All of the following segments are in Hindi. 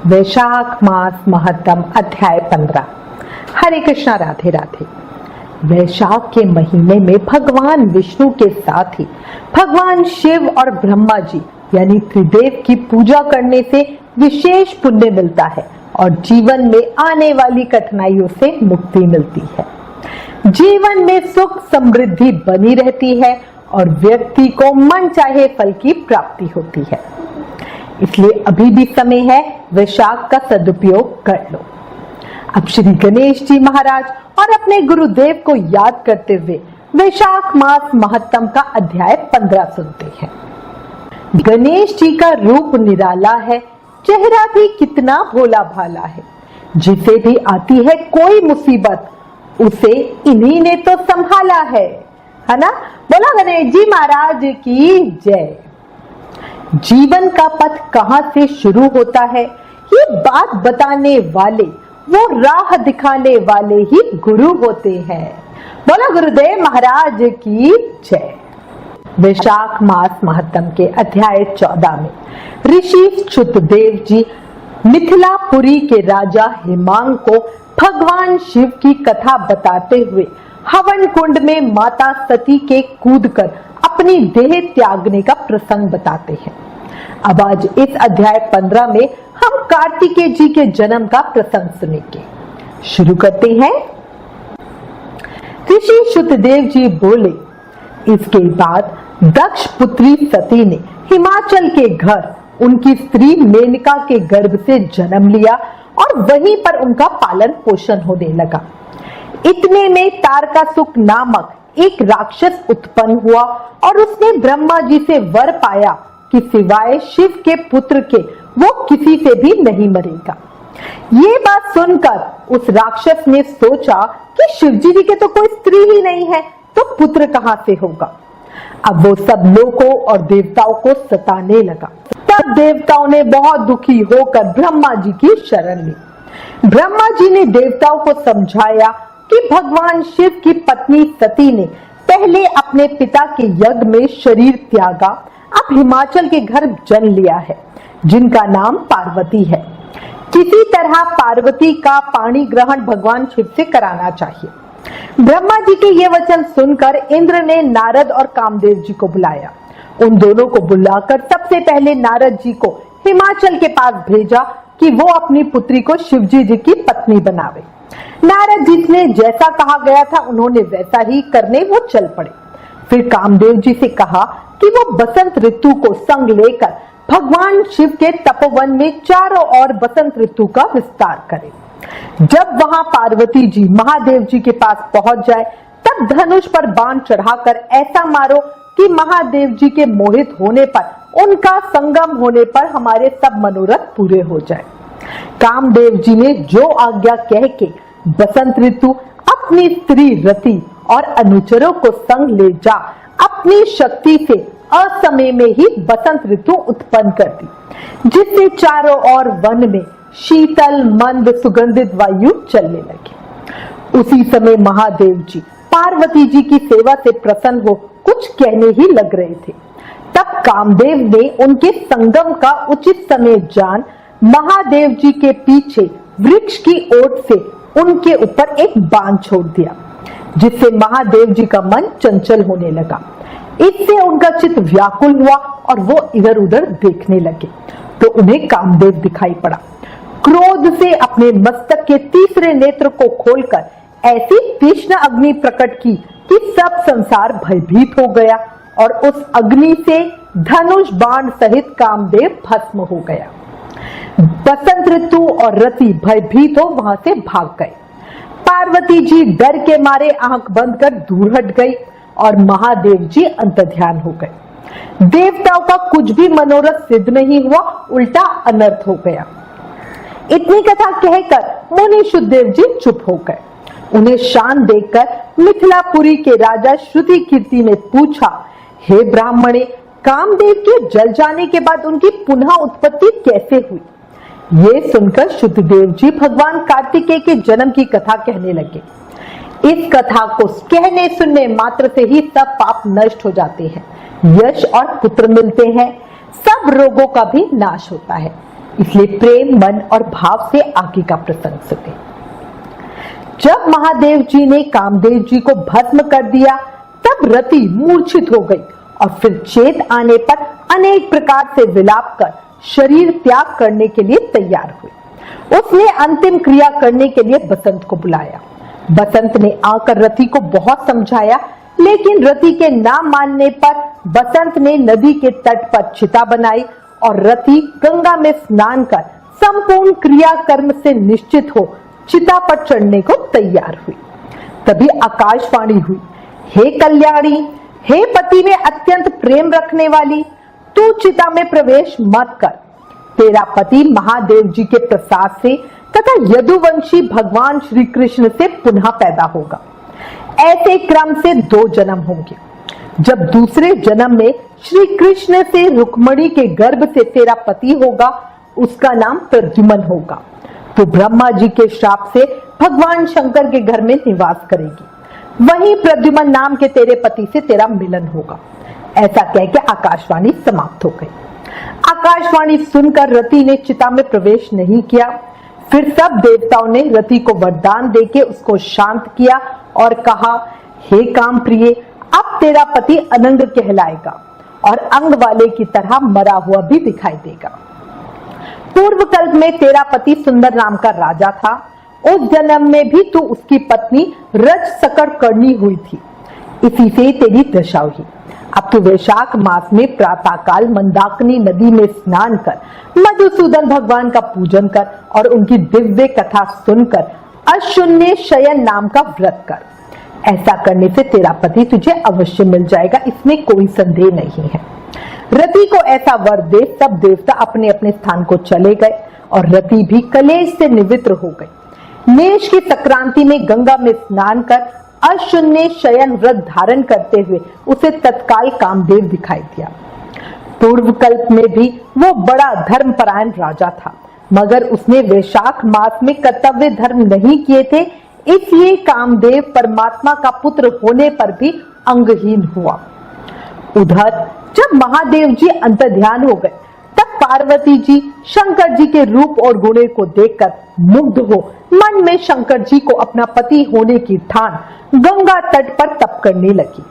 वैशाख मास महत्तम अध्याय 15। हरे कृष्णा, राधे राधे। वैशाख के महीने में भगवान विष्णु के साथ ही भगवान शिव और ब्रह्मा जी यानी त्रिदेव की पूजा करने से विशेष पुण्य मिलता है और जीवन में आने वाली कठिनाइयों से मुक्ति मिलती है। जीवन में सुख समृद्धि बनी रहती है और व्यक्ति को मन चाहे फल की प्राप्ति होती है। इसलिए अभी भी समय है, वैशाख का सदुपयोग कर लो। अब श्री गणेश जी महाराज और अपने गुरुदेव को याद करते हुए वैशाख मास महत्तम का अध्याय 15 सुनते हैं। गणेश जी का रूप निराला है, चेहरा भी कितना भोला भाला है। जिसे भी आती है कोई मुसीबत, उसे इन्हीं ने तो संभाला है ना। बोला गणेश जी महाराज की जय। जीवन का पथ कहां से शुरू होता है, ये बात बताने वाले, वो राह दिखाने वाले ही गुरु होते हैं। बोला गुरुदेव महाराज की जय। वैशाख मास महत्तम के अध्याय 14 में ऋषि च्युतदेव जी मिथिलापुरी के राजा हिमांग को भगवान शिव की कथा बताते हुए हवन कुंड में माता सती के कूदकर अपनी देह त्यागने का प्रसंग बताते हैं। अब आज इस अध्याय 15 में हम कार्तिकेय जी के जन्म का प्रसंग सुनेंगे। शुरू करते हैं। ऋषि च्युतदेव जी बोले, इसके बाद दक्ष पुत्री सती ने हिमाचल के घर उनकी स्त्री मेनका के गर्भ से जन्म लिया और वहीं पर उनका पालन पोषण होने लगा। इतने में तारकासुर नामक एक राक्षस उत्पन्न हुआ और उसने ब्रह्मा जी से वर पाया कि सिवाय शिव के पुत्र के वो किसी से भी नहीं मरेगा। ये बात सुनकर उस राक्षस ने सोचा कि शिव जी के तो कोई स्त्री ही नहीं है, तो पुत्र कहां से होगा। अब वो सब लोगों और देवताओं को सताने लगा। तब देवताओं ने बहुत दुखी होकर ब्रह्मा जी की शरण ली। ब्रह्मा जी ने देवताओं को समझाया कि भगवान शिव की पत्नी सती ने पहले अपने पिता के यज्ञ में शरीर त्यागा, अब हिमाचल के घर जन्म लिया है, जिनका नाम पार्वती है। किसी तरह पार्वती का पाणी ग्रहण भगवान शिव से कराना चाहिए। ब्रह्मा जी के ये वचन सुनकर इंद्र ने नारद और कामदेव जी को बुलाया। उन दोनों को बुलाकर सबसे पहले नारद जी को हिमाचल के पास भेजा कि वो अपनी पुत्री को शिवजी जी की पत्नी बनावे। नारद जी ने जैसा कहा गया था उन्होंने वैसा ही करने वो चल पड़े। फिर कामदेव जी से कहा कि वो बसंत ऋतु को संग लेकर भगवान शिव के तपोवन में चारों ओर बसंत ऋतु का विस्तार करे। जब वहां पार्वती जी महादेव जी के पास पहुंच जाए, तब धनुष पर बाण चढ़ाकर ऐसा मारो कि महादेव जी के मोहित होने पर, उनका संगम होने पर हमारे सब मनोरथ पूरे हो जाए। कामदेव जी ने जो आज्ञा कह के बसंत ऋतु अपनी स्त्री रति और अनुचरों को संग ले जा अपनी शक्ति से असमय में ही बसंत ऋतु उत्पन्न कर दी, जिससे चारों ओर वन में शीतल मंद सुगंधित वायु चलने लगी। उसी समय महादेव जी पार्वती जी की सेवा से प्रसन्न हो कुछ कहने ही लग रहे थे। तब कामदेव ने उनके संगम का उचित समय जान महादेव जी के पीछे वृक्ष की ओट से उनके ऊपर एक बाण छोड़ दिया, जिससे महादेव जी का मन चंचल होने लगा। इससे उनका चित्त व्याकुल हुआ और वो इधर उधर देखने लगे तो उन्हें कामदेव दिखाई पड़ा। क्रोध से अपने मस्तक के तीसरे नेत्र को खोलकर ऐसी तीक्ष्ण अग्नि प्रकट की कि सब संसार भयभीत हो गया और उस अग्नि से धनुष बाण सहित कामदेव भस्म हो गया। बसंत ऋतु और रति भयभीत हो वहां से भाग गए। पार्वती जी डर के मारे आंख बंद कर दूर हट गई और महादेव जी अंतर्ध्यान हो गए। देवताओं का कुछ भी मनोरथ सिद्ध नहीं हुआ, उल्टा अनर्थ हो गया। इतनी कथा कहकर मुनि च्युतदेव जी चुप हो गए। उन्हें शांत देखकर मिथिलापुरी के राजा श्रुति कीर्ति ने पूछा, हे ब्राह्मणे, कामदेव के जल जाने के बाद उनकी पुनः उत्पत्ति कैसे हुई। ये सुनकर च्युतदेव जी भगवान कार्तिकेय के जन्म की कथा कहने लगे। इस कथा को कहने सुनने मात्र से ही सब पाप नष्ट हो जाते हैं, यश और पुत्र मिलते हैं, सब रोगों का भी नाश होता है। इसलिए प्रेम, मन और भाव से आगे का प्रसंग सुने। जब महादेव जी ने कामदेव जी को भस्म कर दिया तब रति मूर्छित हो गई और फिर चेत आने पर अनेक प्रकार से विलाप कर शरीर त्याग करने के लिए तैयार हुई। उसने अंतिम क्रिया करने के लिए बसंत को बुलाया। बसंत ने आकर रति को बहुत समझाया, लेकिन रति के ना मानने पर बसंत ने नदी के तट पर चिता बनाई और रति गंगा में स्नान कर संपूर्ण क्रिया कर्म से निश्चित हो चिता पर चढ़ने को तैयार हुई। तभी आकाशवाणी हुई, हे कल्याणी, हे पति में अत्यंत प्रेम रखने वाली, तू चिता में प्रवेश मत कर। तेरा पति महादेव जी के प्रसाद से तथा यदुवंशी भगवान श्री कृष्ण से पुनः पैदा होगा। ऐसे क्रम से 2 जन्म होंगे। जब दूसरे जन्म में श्री कृष्ण से रुक्मणी के गर्भ से तेरा पति होगा, उसका नाम प्रद्युमन होगा। तो ब्रह्मा जी के श्राप से भगवान शंकर के घर में निवास करेगी। वहीं प्रद्युमन नाम के तेरे पति से तेरा मिलन होगा। ऐसा कह के आकाशवाणी समाप्त हो गई। आकाशवाणी सुनकर रति ने चिता में प्रवेश नहीं किया। फिर सब देवताओं ने रति को वरदान देके उसको शांत किया और कहा, हे काम प्रिय, अब तेरा पति अनंग कहलाएगा और अंग वाले की तरह मरा हुआ भी दिखाई देगा। पूर्व कल्प में तेरा पति सुंदर नाम का राजा था। उस जन्म में भी तू उसकी पत्नी रज सकड़ करनी हुई थी। इसी से तेरी दशा हुई। अब तू वैशाख मास में प्रातःकाल मंदाकिनी नदी में स्नान कर, मधुसूदन भगवान का पूजन कर और उनकी दिव्य कथा सुनकर अशून्य शयन नाम का व्रत कर। ऐसा करने से तेरा पति तुझे अवश्य मिल जाएगा, इसमें कोई संदेह नहीं है। रति को ऐसा वर दे सब देवता अपने अपने स्थान को चले गए और रति भी कलेश से निवृत्त हो गई। मेष की संक्रांति में गंगा में स्नान कर अशून्य शयन व्रत धारण करते हुए उसे तत्काल कामदेव दिखाई दिया। पूर्व कल्प में भी वो बड़ा धर्मपरायण राजा था, मगर उसने वैशाख मास में कर्तव्य धर्म नहीं किए थे, इसलिए कामदेव परमात्मा का पुत्र होने पर भी अंगहीन हुआ। उधर जब महादेव जी अंतर्ध्यान हो गए तब पार्वती जी शंकर जी के रूप और गुणे को देखकर मुग्ध हो मन में शंकर जी को अपना पति होने की ठान गंगा तट पर तप करने लगी।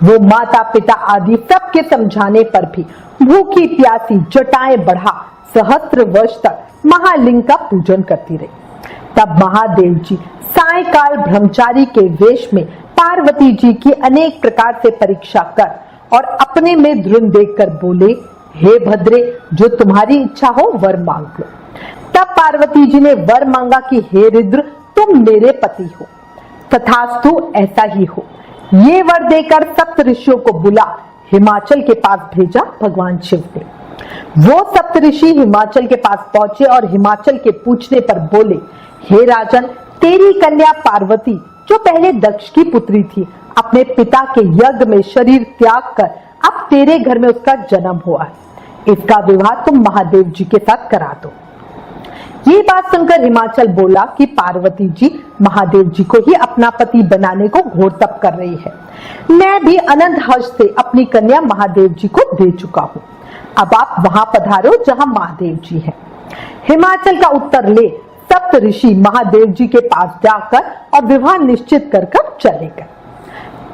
वो माता पिता आदि सबके समझाने पर भी भूखी प्यासी जटाएं बढ़ा सहस्त्र वर्ष तक महालिंग का पूजन करती रही। तब महादेव जी सायकाल ब्रह्मचारी के वेश में पार्वती जी की अनेक प्रकार से परीक्षा कर और अपने में दृढ़ देखकर बोले, हे भद्रे, जो तुम्हारी इच्छा हो वर मांग लो। तब पार्वती जी ने वर मांगा कि हे रुद्र, तुम मेरे पति हो। तथास्तु ऐसा ही हो। ये वर देकर सप्त ऋषियों को बुला हिमाचल के पास भेजा भगवान शिव ने। वो सप्त ऋषि हिमाचल के पास पहुंचे और हिमाचल के पूछने पर बोले, हे राजन, तेरी कन्या पार्वती जो पहले दक्ष की पुत्री थी, अपने पिता के यज्ञ में शरीर त्याग कर अब तेरे घर में उसका जन्म हुआ है। इसका विवाह तुम महादेव जी के साथ करा दो। ये बात सुनकर हिमाचल बोला कि पार्वती जी महादेव जी को ही अपना पति बनाने को घोर तप कर रही है। मैं भी अनंत हर्ष से अपनी कन्या महादेव जी को दे चुका हूँ। अब आप वहां पधारो जहां महादेव जी हैं। हिमाचल का उत्तर ले सप्त ऋषि महादेव जी के पास जाकर और विवाह निश्चित कर चले गए।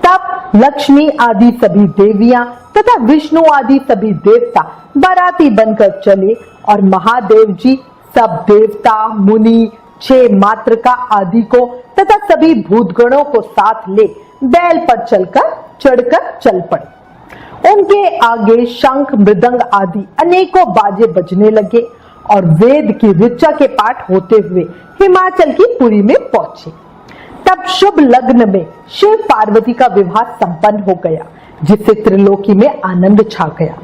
तब लक्ष्मी आदि सभी देवियां तथा विष्णु आदि सभी देवता बाराती बनकर चले और महादेव जी सब देवता मुनि 6 मातृका आदि को तथा सभी भूतगणों को साथ ले बैल पर चढ़कर चल पड़े। उनके आगे शंख मृदंग आदि अनेकों बाजे बजने लगे और वेद की ऋचा के पाठ होते हुए हिमाचल की पुरी में पहुंचे। तब शुभ लग्न में शिव पार्वती का विवाह संपन्न हो गया, जिससे त्रिलोकी में आनंद छा गया।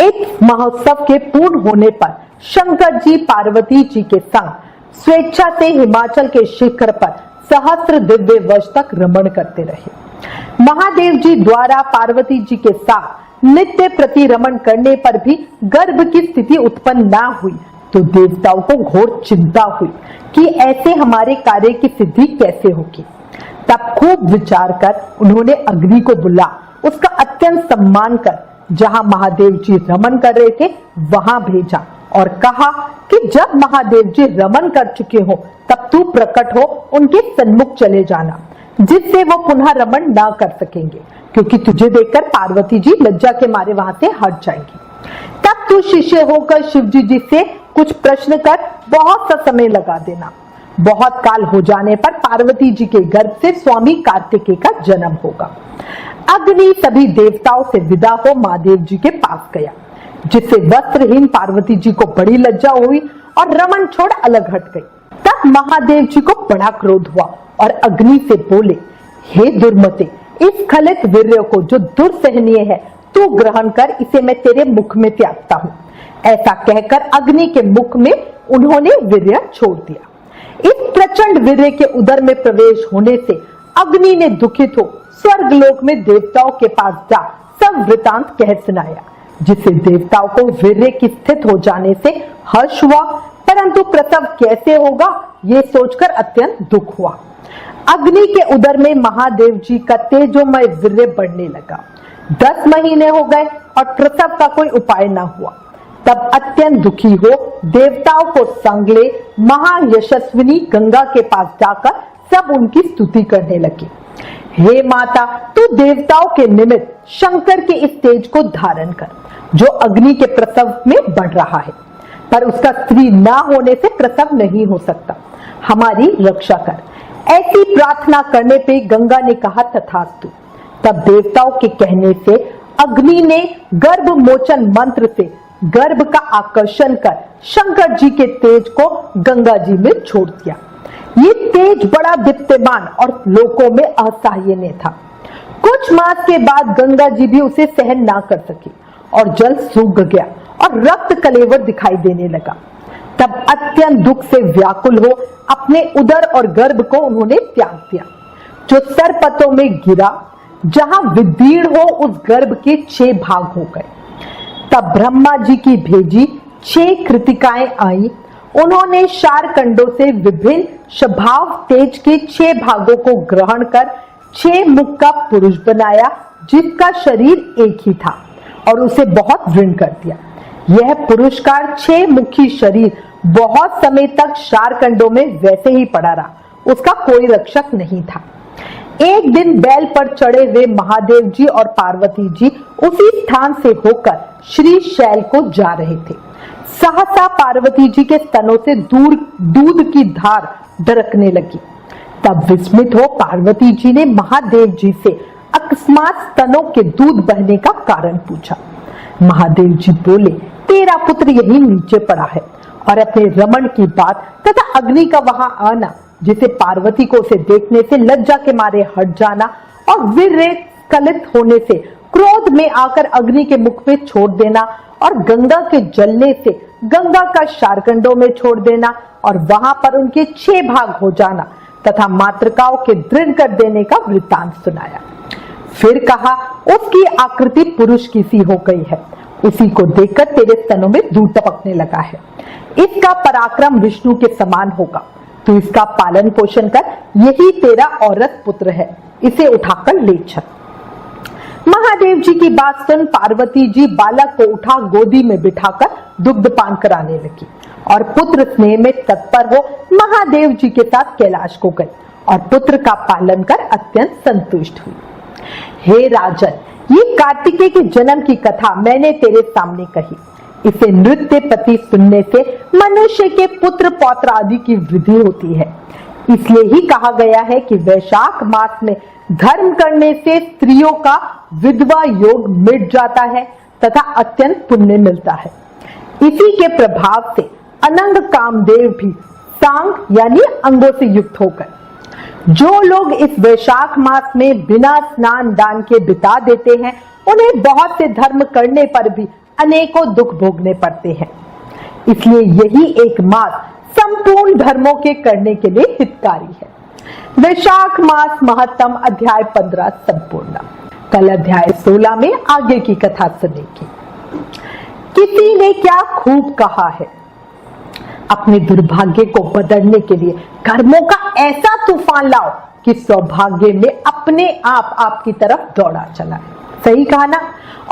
इस महोत्सव के पूर्ण होने पर शंकर जी पार्वती जी के संग स्वेच्छा से हिमाचल के शिखर पर सहस्त्र दिव्य वर्ष तक रमण करते रहे। महादेव जी द्वारा पार्वती जी के साथ नित्य प्रतिरमण करने पर भी गर्भ की स्थिति उत्पन्न ना हुई तो देवताओं को घोर चिंता हुई कि ऐसे हमारे कार्य की सिद्धि कैसे होगी। तब खूब विचार कर उन्होंने अग्नि को बुला उसका अत्यंत सम्मान कर जहां महादेव जी रमन कर रहे थे वहां भेजा और कहा कि जब महादेव जी रमन कर चुके हो तब तू प्रकट हो उनके सन्मुख चले जाना, जिससे वो पुनः रमन ना कर सकेंगे, क्योंकि तुझे देखकर पार्वती जी लज्जा के मारे वहां से हट जाएंगी। तब तू शिष्य होकर शिवजी जी से कुछ प्रश्न कर बहुत सा समय लगा देना। बहुत काल हो जाने पर पार्वती जी के गर्भ से स्वामी कार्तिकेय का जन्म होगा। अग्नि सभी देवताओं से विदा हो महादेव जी के पास गया, जिससे वस्त्रहीन पार्वती जी को बड़ी लज्जा हुई और रमन छोड़ अलग हट गई। तब महादेव जी को बड़ा क्रोध हुआ और अग्नि से बोले, हे दुर्मते, इस स्खलित वीर्य को जो दुर्सहनीय है तू ग्रहण कर, इसे मैं तेरे मुख में त्यागता हूँ। ऐसा कहकर अग्नि के मुख में उन्होंने वीर्य छोड़ दिया। इस प्रचंड वीर्य के उदर में प्रवेश होने से अग्नि ने दुखित हो स्वर्गलोक में देवताओं के पास जा सब वृतांत कह सुनाया, जिससे देवताओं को वीर्य की स्थित हो जाने से हर्ष हुआ, परंतु प्रसव कैसे होगा ये सोचकर अत्यंत दुख हुआ। अग्नि के उदर में महादेव जी का तेजोमय वीर्य बढ़ने लगा। 10 महीने हो गए और प्रसव का कोई उपाय न हुआ। तब अत्यंत दुखी हो देवताओं को संग ले महायशस्विनी गंगा के पास जाकर सब उनकी स्तुति करने लगी। हे माता, तू देवताओं के निमित्त शंकर के इस तेज को धारण कर, जो अग्नि के प्रसव में बढ़ रहा है, पर उसका स्त्री न होने से प्रसव नहीं हो सकता। हमारी रक्षा कर। ऐसी प्रार्थना करने पे गंगा ने कहा तथास्तु। तब देवताओं के कहने से अग्नि ने गर्भ मोचन मंत्र से गर्भ का आकर्षण कर शंकर जी के तेज को गंगा जी में छोड़ दिया। ये तेज बड़ा दीप्यमान और लोकों में असहायनीय था। कुछ मास के बाद गंगा जी भी उसे सहन ना कर सकी और जल सूख गया और रक्त कलेवर दिखाई देने लगा। तब अत्यंत दुख से व्याकुल हो अपने उदर और गर्भ को उन्होंने त्याग दिया, जो सरपतों में गिरा। जहां विदीर्ण हो उस गर्भ के 6 भाग हो गए। तब ब्रह्मा जी की भेजी 6 कृतिकाएं आई। उन्होंने शारकंडों से विभिन्न स्वभाव तेज के 6 भागों को ग्रहण कर 6 मुख का पुरुष बनाया, जिसका शरीर एक ही था, और उसे बहुत वृण कर दिया। यह पुरुषकार 6 मुखी शरीर बहुत समय तक शारकंडों में वैसे ही पड़ा रहा, उसका कोई रक्षक नहीं था। एक दिन बैल पर चढ़े हुए महादेव जी और पार्वती जी उसी स्थान से होकर श्री शैल को जा रहे थे। सहसा पार्वती जी के स्तनों से दूर दूध की धार ढरकने लगी। तब विस्मित हो पार्वती जी ने महादेव जी से अकस्मात स्तनों के दूध बहने का कारण पूछा। महादेव जी बोले, तेरा पुत्र यही नीचे पड़ा है, और अपने रमन की बात तथा अग्नि का वहां आना, जिसे पार्वती को उसे देखने से लज्जा के मारे हट जाना और वीर्य स्खलित होने से क्रोध में आकर अग्नि के मुख में छोड़ देना और गंगा के जलने से गंगा का शारकंडों में छोड़ देना और वहां पर उनके 6 भाग हो जाना तथा मातृकाओं के दृढ़ कर देने का वृत्तांत सुनाया। फिर कहा, उसकी आकृति पुरुष की सी हो गई है, उसी को देखकर तेरे स्तनों में दूध टपकने लगा है। इसका पराक्रम विष्णु के समान होगा, तू इसका पालन पोषण कर, यही तेरा औरत पुत्र है, इसे उठाकर ले चल। महादेव जी की बात सुन पार्वती जी बालक को उठा गोदी में बिठाकर दुग्धपान कराने लगी और पुत्र स्नेह में तत्पर हो महादेव जी के साथ कैलाश को गई और पुत्र का पालन कर अत्यंत संतुष्ट हुई। हे राजन, ये कार्तिकेय के जन्म की कथा मैंने तेरे सामने कही। इसे नृत्य प्रति सुनने से मनुष्य के पुत्र पौत्र आदि की वृद्धि होती है। इसलिए ही कहा गया है कि वैशाख मास में धर्म करने से स्त्रियों का विधवा योग मिट जाता है तथा अत्यंत पुण्य मिलता है। इसी के प्रभाव से अनंग कामदेव भी सांग यानी अंगों से युक्त होकर, जो लोग इस वैशाख मास में बिना स्नान दान के बिता देते हैं, उन्हें बहुत से धर्म करने पर भी अनेकों दुख भोगने पड़ते हैं। इसलिए यही एक मास संपूर्ण धर्मों के करने के लिए हितकारी है। वैशाख मास महत्तम अध्याय 15 संपूर्ण। कल अध्याय 16 में आगे की कथा सुनेंगे। किसी ने क्या खूब कहा है, अपने दुर्भाग्य को बदलने के लिए कर्मों का ऐसा तूफान लाओ कि सौभाग्य में अपने आप आपकी तरफ दौड़ा चला है। सही कहा ना।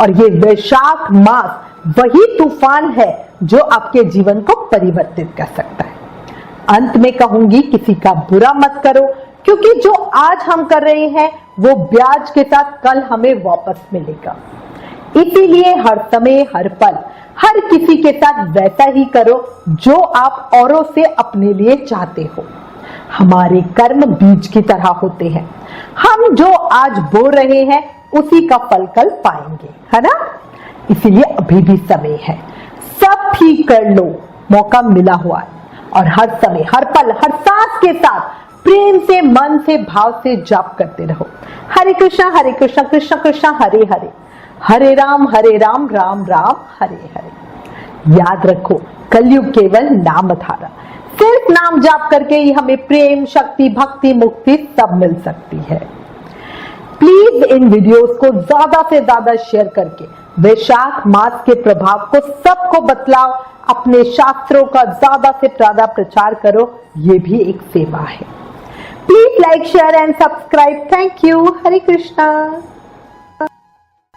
और ये वैशाख मास वही तूफान है जो आपके जीवन को परिवर्तित कर सकता है। अंत में कहूंगी, किसी का बुरा मत करो, क्योंकि जो आज हम कर रहे हैं वो ब्याज के साथ कल हमें वापस मिलेगा। इसीलिए हर समय, हर पल, हर किसी के साथ वैसा ही करो जो आप औरों से अपने लिए चाहते हो। हमारे कर्म बीज की तरह होते हैं, हम जो आज बो रहे हैं उसी का फल कल पाएंगे, है ना? इसीलिए अभी भी समय है, सब ठीक कर लो, मौका मिला हुआ है। और हर समय, हर पल, हर सांस के साथ प्रेम से, मन से, भाव से जाप करते रहो। हरे कृष्णा कृष्ण कृष्ण हरे हरे, हरे राम राम राम हरे हरे। याद रखो, कलयुग केवल नाम धारा, सिर्फ नाम जाप करके ही हमें प्रेम, शक्ति, भक्ति, मुक्ति सब मिल सकती है। प्लीज इन वीडियोस को ज्यादा से ज्यादा शेयर करके वैशाख मास के प्रभाव को सबको बतलाओ, अपने शास्त्रों का ज्यादा से ज्यादा प्रचार करो, ये भी एक सेवा है। Please like, share and subscribe. Thank you. Hare Krishna.